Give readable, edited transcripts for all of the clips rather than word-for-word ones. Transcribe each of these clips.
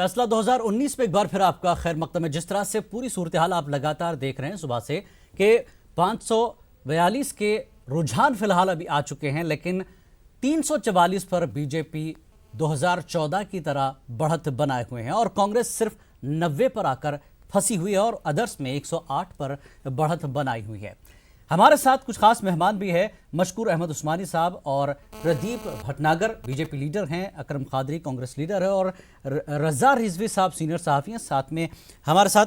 फैसला 2019 में एक बार फिर आपका खैर मकदम है। जिस तरह से पूरी सूरत हाल आप लगातार देख रहे हैं सुबह से कि 542 के रुझान फिलहाल अभी आ चुके हैं, लेकिन 344 पर बीजेपी 2014 की तरह बढ़त बनाए हुए हैं और कांग्रेस सिर्फ 90 पर आकर फंसी हुई है और अदर्स में 108 पर बढ़त बनाई हुई है। हमारे साथ कुछ खास मेहमान भी है। मशकूर अहमद उस्मानी साहब और प्रदीप भटनागर बीजेपी लीडर हैं, अकरम कादरी कांग्रेस लीडर है और रजा रिजवी साहब सीनियर सहाफ़ी हैं। साथ में हमारे साथ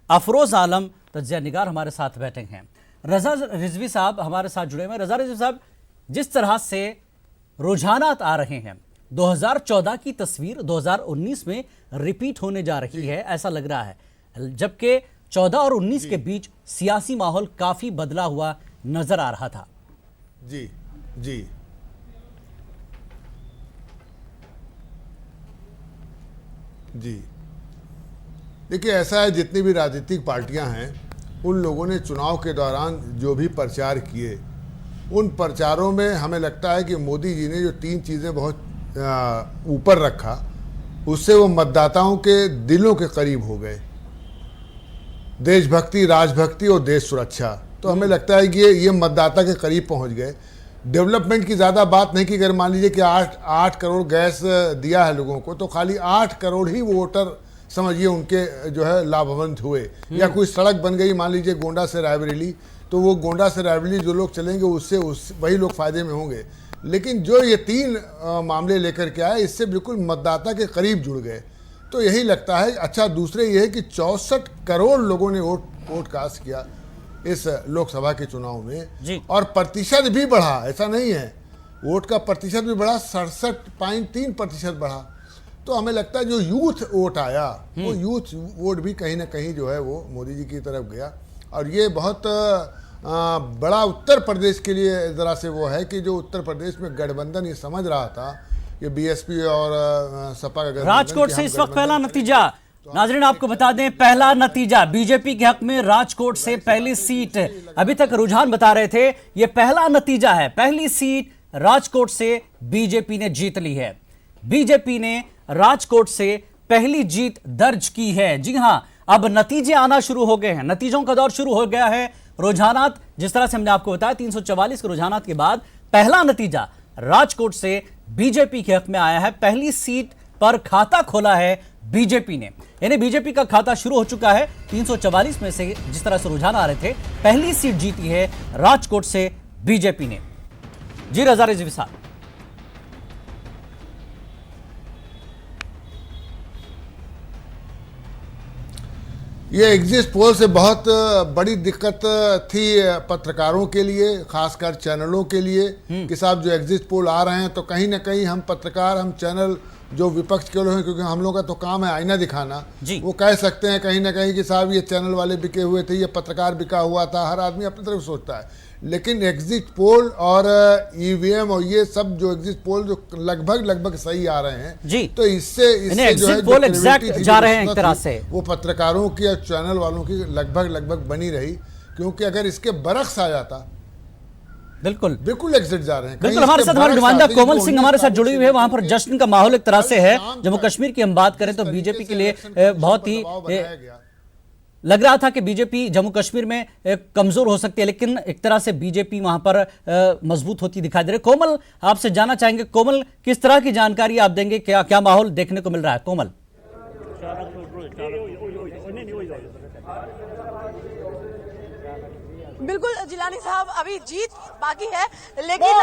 अफरोज आलम तज्जिया निगार हमारे साथ बैठे हैं। रजा रिजवी साहब हमारे साथ जुड़े हुए हैं। रजा रिजवी साहब, जिस तरह से रुझानात आ रहे हैं, 2014 की तस्वीर 2019 में रिपीट होने जा रही है ऐसा लग रहा है, जबकि 14 और 19 के बीच सियासी माहौल काफी बदला हुआ नजर आ रहा था। जी जी जी देखिए, ऐसा है, जितनी भी राजनीतिक पार्टियां हैं उन लोगों ने चुनाव के दौरान जो भी प्रचार किए, उन प्रचारों में हमें लगता है कि मोदी जी ने जो 3 चीज़ें बहुत ऊपर रखा, उससे वो मतदाताओं के दिलों के करीब हो गए। देशभक्ति, राजभक्ति और देश सुरक्षा। तो हमें लगता है कि ये मतदाता के करीब पहुंच गए। डेवलपमेंट की ज़्यादा बात नहीं की। अगर मान लीजिए कि 8 करोड़ गैस दिया है लोगों को, तो खाली 8 करोड़ ही वोटर समझिए उनके जो है लाभवंत हुए। या कोई सड़क बन गई, मान लीजिए गोंडा से रायबरेली, तो वो गोंडा से रायबरेली जो लोग चलेंगे उससे वही लोग फायदे में होंगे। लेकिन जो ये 3 मामले लेकर के आए, इससे बिल्कुल मतदाता के करीब जुड़ गए। तो यही लगता है। अच्छा, दूसरे ये है कि 64 करोड़ लोगों ने वोट कास्ट किया इस लोकसभा के चुनाव में, और प्रतिशत भी बढ़ा। ऐसा नहीं है, वोट का प्रतिशत भी बढ़ा, 67.3% बढ़ा। तो हमें लगता है जो यूथ वोट आया, वो यूथ वोट भी कहीं ना कहीं जो है वो मोदी जी की तरफ गया। और ये बहुत बड़ा उत्तर प्रदेश के लिए ज़रा से वो है कि जो उत्तर प्रदेश में गठबंधन ये समझ रहा था, ये बीएसपी और सपा का राजकोट से इस वक्त पहला नतीजा, नाजरीन आपको बता दें, पहला नतीजा बीजेपी के हक में राजकोट से पहली सीट। अभी तक रुझान बता रहे थे, ये पहला नतीजा है, पहली सीट राजकोट से बीजेपी ने जीत ली है। बीजेपी ने राजकोट से पहली जीत दर्ज की है। जी हां, अब नतीजे आना शुरू हो गए हैं, नतीजों का दौर शुरू हो गया है। रुझानात जिस तरह से हमने आपको बताया, 344 के रुझानात के बाद पहला नतीजा राजकोट से बीजेपी के हक में आया है। पहली सीट पर खाता खोला है बीजेपी ने, यानी बीजेपी का खाता शुरू हो चुका है। 344 में से जिस तरह से रुझान आ रहे थे, पहली सीट जीती है राजकोट से बीजेपी ने। जी रजा रिजवी साहब। ये एग्जिट पोल से बहुत बड़ी दिक्कत थी पत्रकारों के लिए, खासकर चैनलों के लिए, कि साहब जो एग्जिट पोल आ रहे हैं तो कहीं ना कहीं हम पत्रकार, हम चैनल जो विपक्ष के लोग हैं, क्योंकि हम लोग का तो काम है आईना दिखाना, वो कह सकते हैं कहीं ना कहीं कि साहब ये चैनल वाले बिके हुए थे, ये पत्रकार बिका हुआ था। हर आदमी अपनी तरफ सोचता है। लेकिन एग्जिट पोल और ईवीएम और ये सब जो एग्जिट पोल जो लगभग सही आ रहे हैं जी, तो इससे जो है पोल एग्जैक्ट जा रहे हैं एक तरह से, वो पत्रकारों की और चैनल वालों की लगभग बनी रही। क्योंकि अगर इसके बरक्स आ जाता, बिल्कुल एग्जिट जा रहे हैं। बिल्कुल हमारे साथ हमारे नुमाइंदा कोमल सिंह हमारे साथ जुड़ी हुई है। वहां पर जश्न का माहौल एक तरह से है। जम्मू कश्मीर की हम बात करें तो बीजेपी के लिए बहुत ही लग रहा था कि बीजेपी जम्मू कश्मीर में कमजोर हो सकती है, लेकिन एक तरह से बीजेपी वहां पर मजबूत होती दिखाई दे रही है। कोमल, आपसे जानना चाहेंगे, कोमल किस तरह की जानकारी आप देंगे, क्या माहौल देखने को मिल रहा है? कोमल। बिल्कुल जिलानी साहब, अभी जीत बाकी है, लेकिन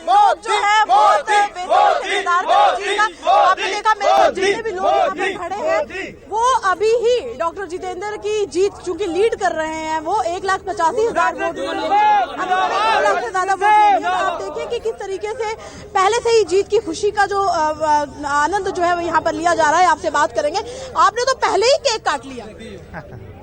लोग जो है बहुत इंतजार कर रहे हैं। आपने देखा, मेरे जितने भी लोग यहाँ पे खड़े हैं वो अभी ही डॉक्टर जितेंद्र की जीत चूंकि लीड कर रहे हैं, वो 1,85,000 वोट से ज्यादा वोट। आप देखिए कि किस तरीके से पहले से ही जीत की खुशी का जो आनंद जो है वो यहाँ पर लिया जा रहा है। आपसे बात करेंगे, आपने तो पहले ही केक काट लिया।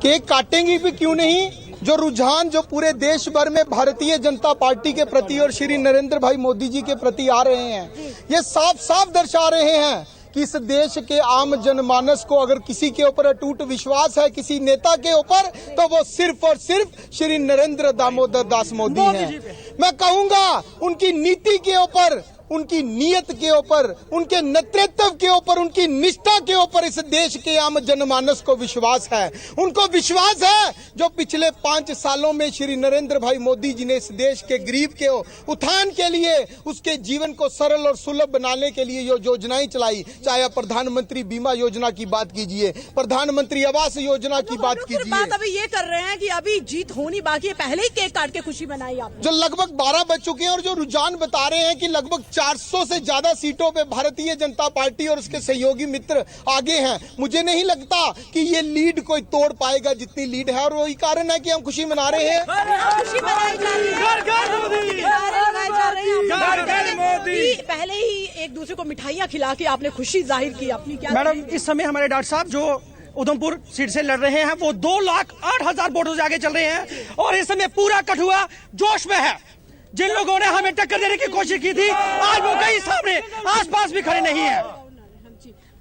केक काटेंगे भी क्यों नहीं। जो रुझान जो पूरे देश भर में भारतीय जनता पार्टी के प्रति और श्री नरेंद्र भाई मोदी जी के प्रति आ रहे हैं, ये साफ दर्शा रहे हैं कि इस देश के आम जनमानस को अगर किसी के ऊपर अटूट विश्वास है, किसी नेता के ऊपर, तो वो सिर्फ और सिर्फ श्री नरेंद्र दामोदर दास मोदी हैं। मैं कहूंगा उनकी नीति के ऊपर, उनकी नीयत के ऊपर, उनके नेतृत्व के ऊपर, उनकी निष्ठा के ऊपर इस देश के आम जनमानस को विश्वास है। उनको विश्वास है जो पिछले 5 सालों में श्री नरेंद्र भाई मोदी जी ने इस देश के गरीब के उत्थान के लिए, उसके जीवन को सरल और सुलभ बनाने के लिए जो योजनाएं चलाई, चाहे आप प्रधानमंत्री बीमा योजना की बात कीजिए, प्रधानमंत्री आवास योजना की बात कीजिए। बात अभी ये कर रहे हैं कि अभी जीत होनी बाकी है, पहले ही केक काट के खुशी मनाई आपने। जो लगभग 12 बज चुके हैं और जो रुझान बता रहे हैं कि लगभग 400 से ज्यादा सीटों पे भारतीय जनता पार्टी और उसके सहयोगी मित्र आगे हैं, मुझे नहीं लगता कि ये लीड कोई तोड़ पाएगा जितनी लीड है, और वही कारण है कि हम खुशी मना रहे हैं। खुशी मनाई जा रही है, पहले ही एक दूसरे को मिठाइयाँ खिला के आपने खुशी जाहिर की अपनी। क्या मैडम, इस समय हमारे डॉक्टर साहब जो उधमपुर सीट से लड़ रहे हैं वो 2,08,000 वोटों से आगे चल रहे हैं, और इस समय पूरा कठुआ जोश में है। जिन लोगों ने हमें टक्कर देने की कोशिश की थी, आज वो कहीं सामने आसपास भी खड़े नहीं है।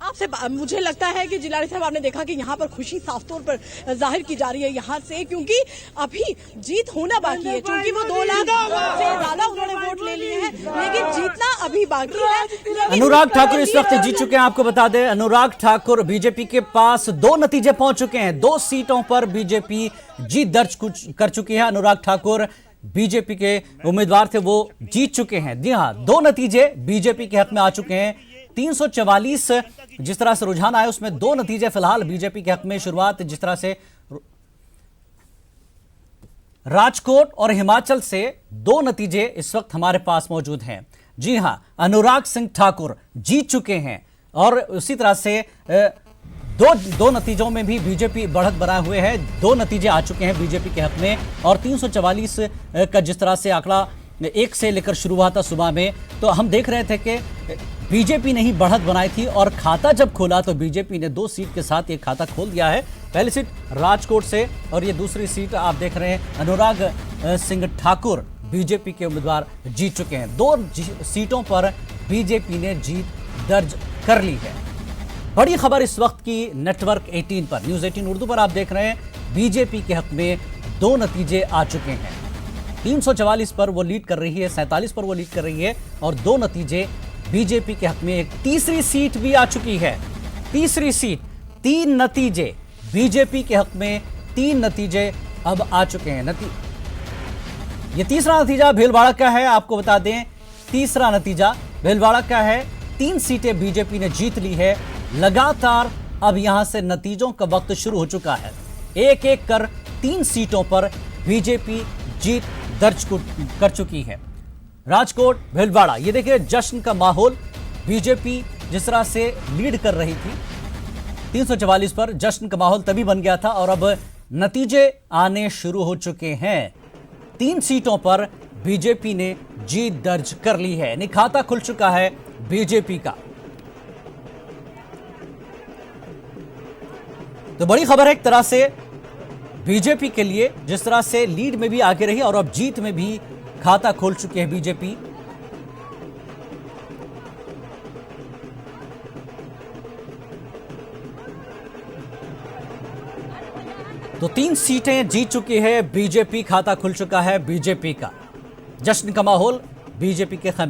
आपसे मुझे लगता है कि जिलाधिकारी साहब, आपने देखा कि यहाँ पर खुशी साफ तौर पर जाहिर की जा रही है यहाँ से, क्योंकि अभी जीत होना बाकी है। क्योंकि वो 2 लाख से ज्यादा उन्होंने वोट ले लिए हैं, लेकिन जीतना अभी बाकी है। अनुराग ठाकुर इस वक्त जीत चुके हैं। आपको बता दें, अनुराग ठाकुर बीजेपी के पास 2 नतीजे पहुंच चुके हैं। 2 सीटों पर बीजेपी जीत दर्ज कर चुकी है। अनुराग ठाकुर बीजेपी के उम्मीदवार थे, वो जीत चुके हैं। जी हाँ, 2 नतीजे बीजेपी के हक में आ चुके हैं। 344 जिस तरह से रुझान आए उसमें 2 नतीजे फिलहाल बीजेपी के हक में। शुरुआत जिस तरह से राजकोट और हिमाचल से 2 नतीजे इस वक्त हमारे पास मौजूद हैं। जी हां, अनुराग सिंह ठाकुर जीत चुके हैं, और उसी तरह से दो नतीजों में भी बीजेपी बढ़त बनाए हुए है। 2 नतीजे आ चुके हैं बीजेपी के हक में, और 344 का जिस तरह से आंकड़ा 1 से लेकर शुरू हुआ था सुबह में, तो हम देख रहे थे कि बीजेपी ने ही बढ़त बनाई थी, और खाता जब खोला तो बीजेपी ने 2 सीट के साथ ये खाता खोल दिया है। पहली सीट राजकोट से, और ये दूसरी सीट आप देख रहे हैं अनुराग सिंह ठाकुर बीजेपी के उम्मीदवार जीत चुके हैं। 2 सीटों पर बीजेपी ने जीत दर्ज कर ली है। बड़ी खबर इस वक्त की नेटवर्क 18 पर, न्यूज 18 उर्दू पर आप देख रहे हैं, बीजेपी के हक में 2 नतीजे आ चुके हैं। 344 पर वो लीड कर रही है, 47 पर वो लीड कर रही है, और 2 नतीजे बीजेपी के हक में। एक तीसरी सीट भी आ चुकी है, तीसरी सीट, 3 नतीजे बीजेपी के हक में, 3 नतीजे अब आ चुके हैं। ये तीसरा नतीजा भीलवाड़ा का है। आपको बता दें, तीसरा नतीजा भीलवाड़ा का है। 3 सीटें बीजेपी ने जीत ली है। लगातार अब यहां से नतीजों का वक्त शुरू हो चुका है। एक एक कर 3 सीटों पर बीजेपी जीत दर्ज कर चुकी है। राजकोट, भीलवाड़ा, ये देखिए जश्न का माहौल। बीजेपी जिस तरह से लीड कर रही थी 344 पर, जश्न का माहौल तभी बन गया था, और अब नतीजे आने शुरू हो चुके हैं। 3 सीटों पर बीजेपी ने जीत दर्ज कर ली है। खाता खुल चुका है बीजेपी का। तो बड़ी खबर है एक तरह से बीजेपी के लिए, जिस तरह से लीड में भी आगे रही और अब जीत में भी खाता खोल चुकी है बीजेपी। तो 3 सीटें जीत चुकी है बीजेपी, खाता खुल चुका है बीजेपी का। जश्न का माहौल बीजेपी के